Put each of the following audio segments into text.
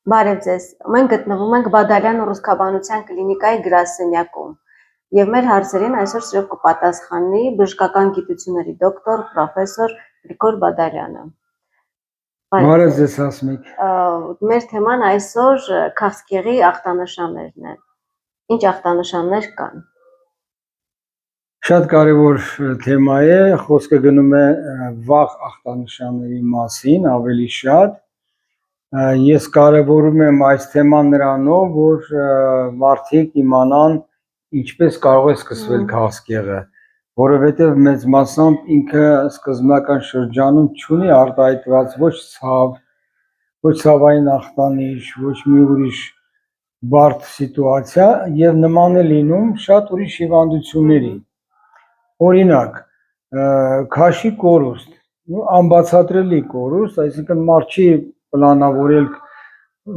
Բարև ձեզ։ Մենք գտնվում ենք Բադալյան ռուսկաբանության կլինիկայի գրասենյակում եւ մեր հարցերին այսօր սիրով կպատասխանի բժշկական գիտությունների դոկտոր պրոֆեսոր Գրիգոր Բադալյանը։ Բարև ձեզ Հասմիկ։ Մեր թեման այսօր քաղցկեղի ախտանշաններն են։ Ինչ ախտանշաններ կան։ Շատ կարևոր թեմա է, խոսքը գնում է վաղ ախտանշանների մասին, ավելի շատ։ Ես կարևորում եմ այս թեման նրանով, որ մարդիկ իմանան ինչպես կարող է սկսվել քաղցկեղը, որովհետև մեծ մասամբ ինքը սկզբնական շրջանում չունի արտահայտված ոչ ցավ, ոչ ցավային ախտանիշ, ոչ մի ուրիշ բարդ սիտուացիա եւ նման է լինում շատ ուրիշ հիվանդությունների։ Օրինակ, քաշի կորուստ, անբացատրելի կորուստ, այսինքն մարդ չի պլանավորել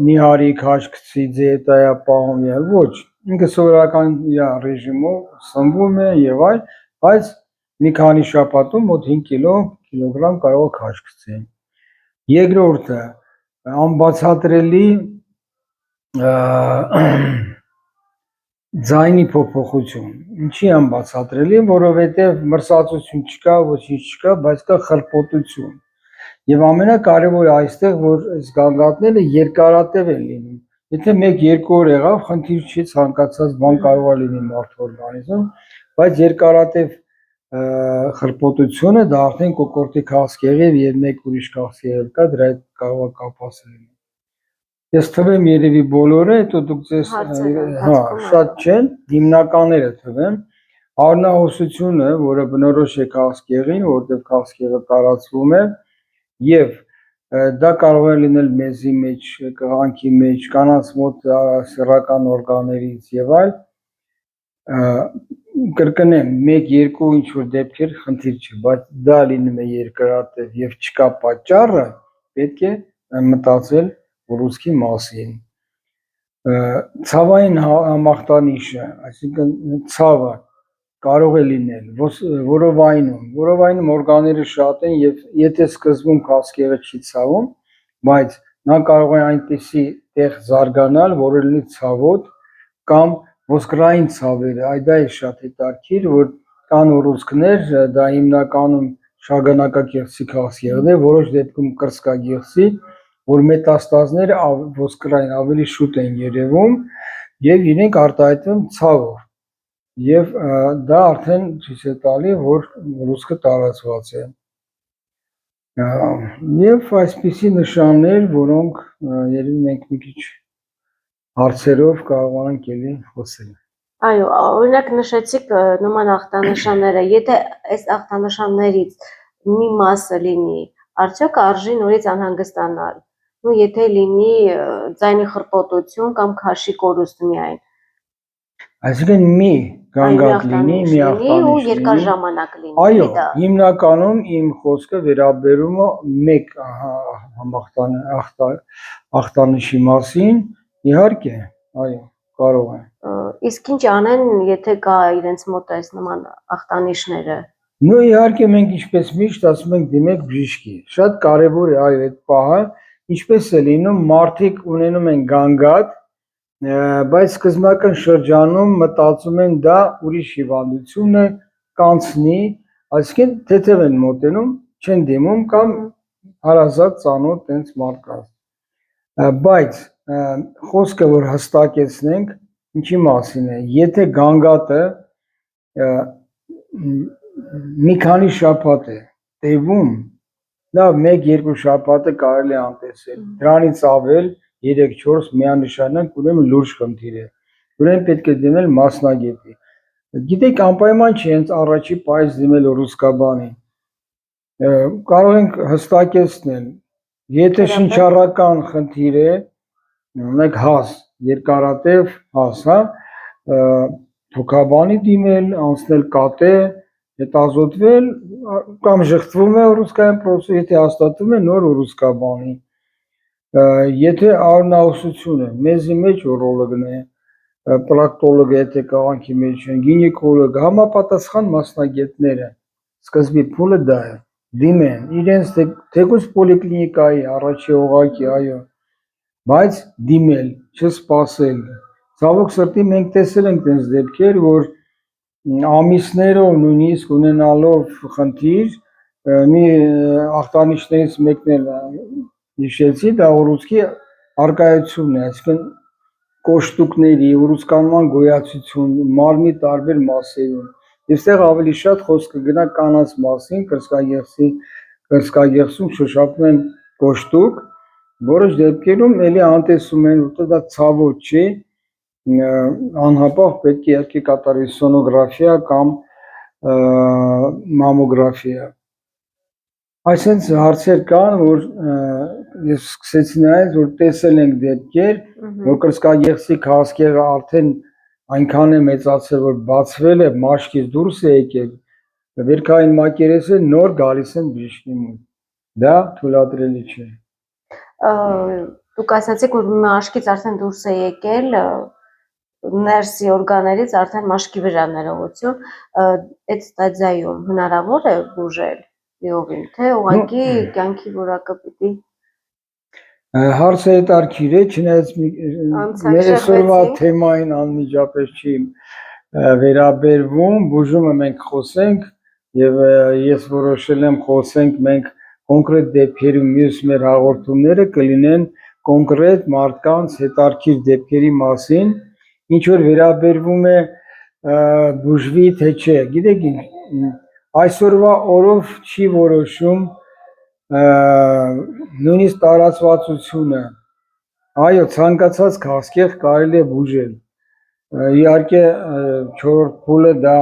նիհարի քաշ գցի դիետայա պահում եւ ոչ, ինքը սովորական իր ռեժիմով սնվում է եւ այլ, բայց մի քանի շաբաթում մոտ 5 կիլոգրամ կարող է քաշ գցի։ Երկրորդը անբացատրելի ձայնի փոփոխություն։ Ինչի անբացատրելի, որովհետեւ մրսածություն չկա, ոչինչ չկա, բայց կա խրպոտություն։ Եվ ամենակարևորը այստեղ, որ այս գանգատները երկարատև են լինում։ Եթե 1-2 օր եղավ, խնդիր չի, ցանկացած բան կարող է լինի մարդու օրգանիզմում, բայց երկարատև խրպոտությունը դա արդեն կոկորդի քաղցկեղի եւ մեկ ուրիշ քաղցկեղի կա, դրա հետ կարող է կապված լինի։ Ես թվեմ երևի բոլորը, հետո դուք ձեզ շատ չեն, հիմնականները թվեմ։ Արյունահոսությունը, որը բնորոշ է քաղցկեղին, որտեղ քաղցկեղը տարածվում է, եւ դա կարող է լինել մեզի մեջ, կղանքի մեջ, կանանց մոտ սեռական օրգաններից եւ այլ, կրկնեմ 1-2 ինչ որ դեպքեր խնդիր չի, բայց դա լինում է երկարատև եւ չկա պատճառը, պետք է մտածել ուռուցքի մասին։ Ցավային համախտանիշը, այսինքն ցավը կարող է լինել որովայնում օրգանները շատ են եւ եթե սկզբում քաղցկեղը չի ցավում, բայց նա կարող է այնպեսի տեղ զարգանալ, որը լինի ցավոտ կամ ոսկրային ցավերը, դա է շատ հետաքրքիր, որ կան ուռուցքներ, դա հիմնականում շագանակագեղձի քաղցկեղն է, որոշ դեպքում կրծքագեղձի, որ մետաստազները ոսկրային ավելի շուտ են երևում եւ իրենք արտահայտվում ցավով։ Եվ դա արդեն ցույց է տալի, որ ուռուցքը տարածված է։ Եվ այսպիսի նշաններ, որոնք երևի մենք մի քիչ հարցերով կարողանանք ելի խոսել։ Այո, օրինակ նշեցիք նման ախտանշանները, եթե այս ախտանշաններից մի մասը լինի, արդյոք արժի նորից անհանգստանալ։ Ու եթե լինի ձայնի խրպոտություն կամ քաշի կորուստ միայն։ Այսինքն մի գանգատ լինի, մի ախտանիշ ու երկար ժամանակ լինի։ Այո, հիմնականում իմ խոսքը վերաբերում է մեկ ախտանիշի մասին, իհարկե, այո, կարող է։ Իսկ ինչ անեն, եթե կա իրենց մոտ այս նման ախտանիշները։ Նո, իհարկե մենք ինչպես միշտ ասում ենք դիմեք բժշկի։ Շատ կարևոր է այո այդ պահը, ինչպես է լինում, մարդիկ ունենում են գանգատ, բայց սկզբնական շրջանում մտածում են դա ուրիշ հիվանդություն է, կանցնի, այսինքն թեթև են մոտենում, չեն դիմում կամ հարազատ ծանոթ տենց մարդկանց։ Բայց խոսքը որ հստակեցնենք, ինչի մասին է, եթե գանգատը մի քանի շաբաթ է տևում, լավ 1-2 շաբաթը կարելի է անտեսել, դրանից ավել 3-4 միանշանակ ուրեմն լուրջ խնդիր է, ուրեմն պետք է դիմել մասնագետի։ Գիտեք, անպայման չի հենց առաջի պահից դիմել ռուսկաբանի, կարող ենք հստակեցնել, եթե շնչառական խնդիր է, ունեք հաս, երկարատև հաս, թոքաբանի դիմել, անցնել կատե, հետազոտվել կամ ժխտվում է ռուսկային պրոցեսը, եթե հաստատվում է նոր ռուսկաբանի։ Եթե արյունահոսությունը մեզի մեջ ուռոլոգն է, պրոկտոլոգը եթե կղանքի մեջ են, գինեկոլոգը, համապատասխան մասնագետները, սկզբի փուլը դա է, դիմեն իրենց թեկուզ պոլիկլինիկայի առաջի օղակի, այո, բայց դիմել, չսպասել։ Ցավոք սրտի մենք տեսել ենք այնպես դեպքեր, որ ամիսներով նույնիսկ ունենալով խնդիր, մի ախտանիշներից մեկն էլ հիշեցի, դա ուռուցքի արկայությունն է, այսինքն կոշտուկների, ուռուցկանման գոյացություն, մարմնի տարբեր մասերում։ Այստեղ ավելի շատ խոսք կգնա կանանց մասին, կրծքագեղձում շոշափում են կոշտուկ, որոշ դեպքերում էլի անտեսում են, որտեղ դա ցավոտ չի, անհապաղ պետք է իհարկե կատարվի սոնոգրաֆիա կամ մամոգրաֆիա։ Այսինքն հարցեր կան, որ ես սկսեցի նայել, որ տեսել ենք դեպքեր, որ կրծքագեղձի քաղցկեղը արդեն այնքան է մեծացել, որ բացվել է, մաշկից դուրս է եկել, վերքային մակերեսը նոր գալիս են բժիշկի մոտ։ Դա թույլատրելի չէ։ Դուք ասացիք, որ մաշկից արդեն դուրս է եկել, ներսի օրգաններից արդեն մաշկի վրա ներողություն, այդ ստադիայում հնարավոր է բուժել լիովին, թե ուղղակի կյանքի որակը պիտի Հարցը հետաքրքիր է, չնայած մեր այսօրվա թեմային անմիջապես չի վերաբերվում, բուժումը մենք խոսենք եւ ես որոշել եմ խոսենք մենք կոնկրետ դեպքերում մյուս մեր հաղորդումները կլինեն կոնկրետ մարդկանց հետաքրքիր դեպքերի մասին, ինչ որ վերաբերվում է բուժվի թե չէ։ Գիտեք, այսօրվա օրով չի որոշում նույնիսկ տարածվածությունը։ Այո, ցանկացած քաղցկեղ կարելի է բուժել։ Իհարկե 4-րդ փուլը դա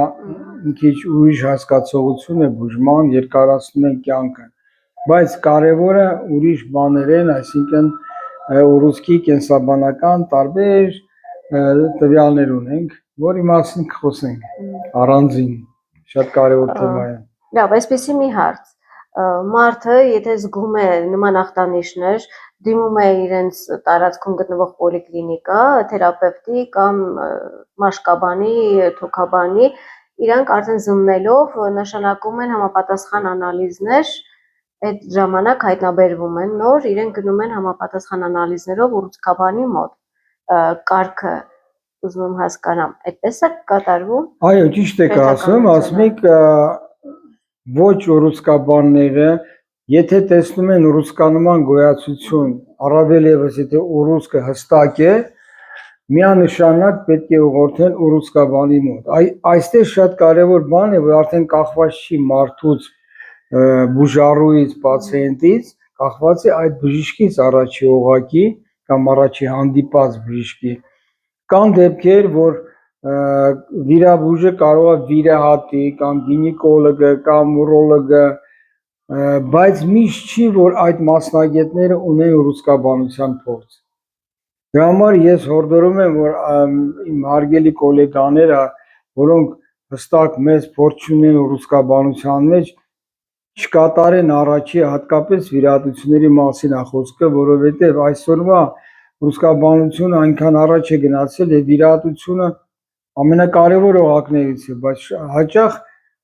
մի քիչ ուրիշ հասկացողություն է բուժման, երկարացնում են կյանքը, բայց կարևորը ուրիշ բաներ են, այսինքն ուռուցքի կենսաբանական տարբեր տվյալներ ունենք, որի մասին կխոսենք առանձին, շատ կարևոր թեմա է։ Լավ, այսպեսի մի հարց, մարդը եթե զգում է նման ախտանիշներ, դիմում է իրենց տարածքում գտնվող պոլիկլինիկա, թերապևտի կամ մաշկաբանի, թոքաբանի, իրանք արդեն զննելով նշանակում են համապատասխան անալիզներ, այդ ժամանակ հայտնաբերվում են նոր, իրենք գնում են համապատասխան անալիզներով ուռուցքաբանի մոտ, կարգը ուզում եմ հասկանամ, այդպես է կատարվում։ Այո, ճիշտ եք ասում, ասում եք ոչ ուռուցքաբանները, եթե տեսնում են ուռուցկանման գոյացություն, առավել ևս եթե ուռուցքը հստակ է, միանշանակ պետք է ուղղորդել ուռուցքաբանի մոտ։ Այստեղ շատ կարևոր բան է, որ արդեն կախված չի մարդուց, բուժառուից, պացիենտից, կախված է այդ բժիշկից առաջի օղակի կամ առաջի հանդիպած բժիշկի։ Կան դեպքեր, որ վիրաբույժը կարող է վիրահատի կամ գինեկոլոգը կամ ուրոլոգը, բայց միշտ չի, որ այդ մասնագետները ունեն ուռուցքաբանության փորձ։ Դրա համար ես հորդորում եմ, որ իմ հարգելի գոլեգաները, որոնք հստակ մեծ փորձ ունեն ուռուցքաբանության մեջ, չկատարեն առաջի հատկապես վիրահատությունների մասին է խոսքը, որովհետև այսօրվա ուռուցքաբանությունը այնքան առաջ է գնացել եւ վիրահատությունը ամենակարևոր օղակներից է, բայց հաճախ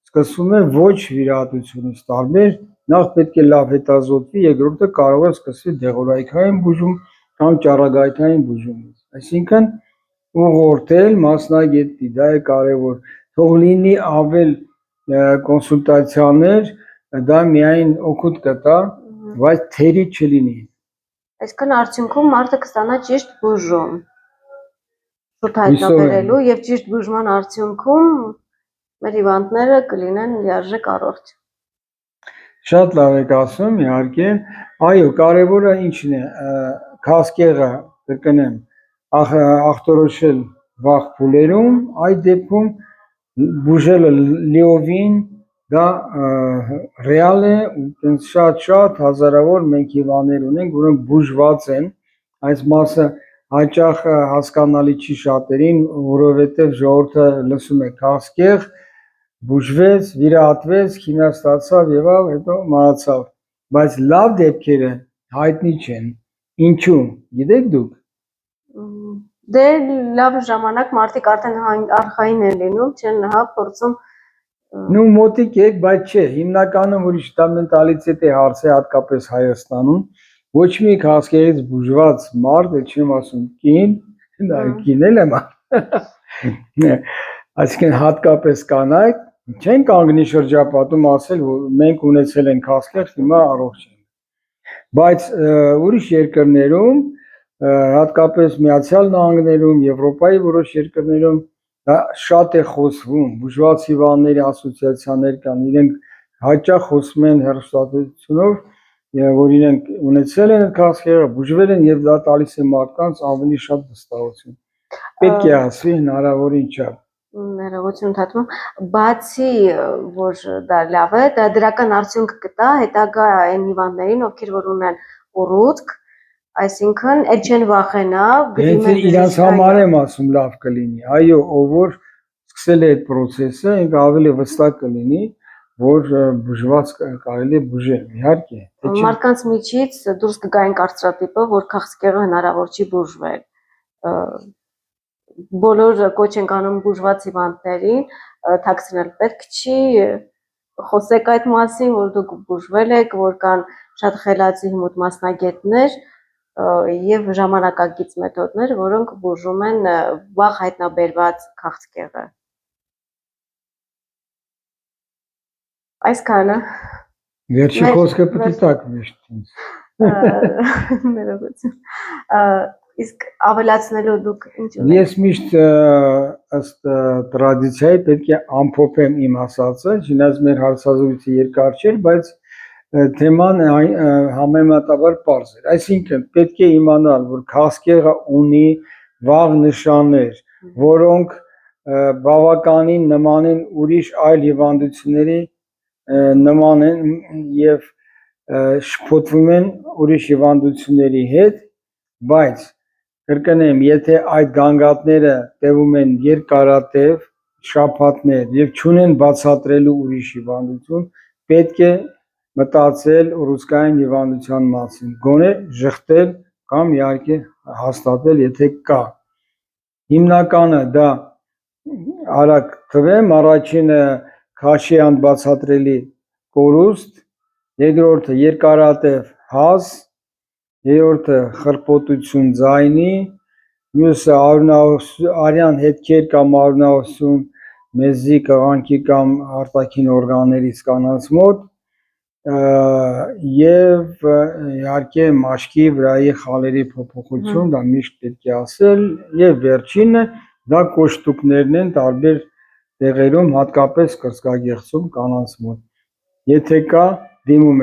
սկսվում է ոչ վիրահատությունից տարբեր, նախ պետք է լավ հետազոտվի, երկրորդը կարող է սկսվի դեղորայքային բուժում կամ ճառագայթային բուժումից։ Այսինքն ուղղորդել մասնագետի, դա է կարևոր, թող լինի ավել կոնսուլտացիաներ, դա միայն օգուտ կտա, բայց թերի չլինի։ Այսինքն արդյունքում մարդը կստանա ճիշտ բուժում, շուտ հայտնաբերելու եւ ճիշտ բուժման արդյունքում մեր հիվանդները կլինեն լիարժեք առողջ։ Շատ լավ եք ասում, իհարկե, այո, կարևորը ինչն է, քաղցկեղը կրկնեմ, ախտորոշել վաղ փուլերում, այդ դեպքում բուժելը լիովին դա ռեալ է ու շատ հազարավոր մենք հիվանդներ ունենք, որոնք բուժված են, այս մասը հաճախ հասկանալի չի շատերին, որովհետև ժողովուրդը լսում է քաղցկեղ, բուժվեց, վիրահատվեց, քիմիա ստացավ եւ հետո մահացավ, բայց լավ դեպքերը հայտնի չեն։ Ինչու՞, գիտեք դուք։ Դե լավ ժամանակ մարդիկ արդեն արխային են լինում, չեն հա փորձում Ну մոտիկ եք, բայց չէ, հիմնականում ուրիշ դա մենտալիտետ է հարց է հատկապես Հայաստանում, ոչ մի քաղցկեղից բուժված մարդ, չեմ ասում կին, դա կինել եմ։ Այսինքն հատկապես կանայք չեն կանգնի շրջապատում ասել, որ մենք ունեցել ենք քաղցկեղ, հիմա առողջ ենք։ Բայց ուրիշ երկրներում, հատկապես Միացյալ Նահանգներում, Եվրոպայի որոշ երկրներում դա շատ է խոսվում, բուժված հիվանդների ասոցիացիաներ կան, իրենք հաճախ խոսում են հեռուստատեսությունով, որ իրենք ունեցել են քաղցկեղը, բուժվել են եւ դա տալիս է մարդկանց ավելի շատ վստահություն։ Պետք է ասվի հնարավորին չափ։ Ներողություն ընդհատում, բացի որ դա լավ է, դա դրական արդյունք կտա հետագա այն հիվանդներին, ովքեր որ ունեն ուռուցք, այսինքն այդ չեն վախենա, Հենց իրանց համար եմ ասում լավ կլինի, այո, ով որ սկսել է այդ process-ը, ինքը ավելի վստահ կլինի, որ բուժված կարելի է բուժել, իհարկե։ Մարդկանց միջից դուրս կգային կարծրատիպը, որ քաղցկեղը հնարավոր չի բուժվել։ Բոլոր կոչ ենք անում բուժված հիվանդներին, թաքցնել պետք չի, խոսեք այդ մասին, որ դուք բուժվել եք, որ կան շատ խելացի հիմուտ մասնագետներ եւ ժամանակակից մեթոդներ, որոնք բուժում են վաղ հայտնաբերված քաղցկեղը։ Այսքանը։ Վերջի խոսքը պետք է տակ միշտ ինձ։ Ներողություն։ Իսկ ավելացնելու դուք ինչ ունեք։ Ես միշտ ըստ տրադիցիայի պետք է ամփոփեմ իմ ասածը, չնայած մեր հարցազրույցը երկար չէր, բայց թեման համեմատաբար պարզ էր։ Այսինքն պետք է իմանալ, որ քաղցկեղը ունի վաղ նշաններ, որոնք բավականին նման են ուրիշ այլ հիվանդությունների նման են եւ շփոթվում են ուրիշ հիվանդությունների հետ, բայց կրկնեմ, եթե այդ գանգատները տևում են երկարատև շաբաթներ եւ չունեն բացատրելու ուրիշ հիվանդություն, պետք է մտածել ուռուցքային հիվանդության մասին, գոնե ժխտել կամ իհարկե հաստատել, եթե կա։ Հիմնականը դա արագ թվեմ, առաջինը քաշի անբացատրելի կորուստ, երկրորդը երկարատև հազ, երրորդը խրպոտություն ձայնի, մյուսը արյան հետքեր կամ արյունահոսություն մեզի կղանքի կամ արտաքին օրգաններից կանանց մոտ եւ իհարկե մաշկի վրայի խալերի փոփոխություն, դա միշտ պետք է ասել, եւ վերջինը դա կոշտուկներն են տարբեր տեղերում, հատկապես կրծքագեղձում կանանց մոտ։ Եթե կա, դիմում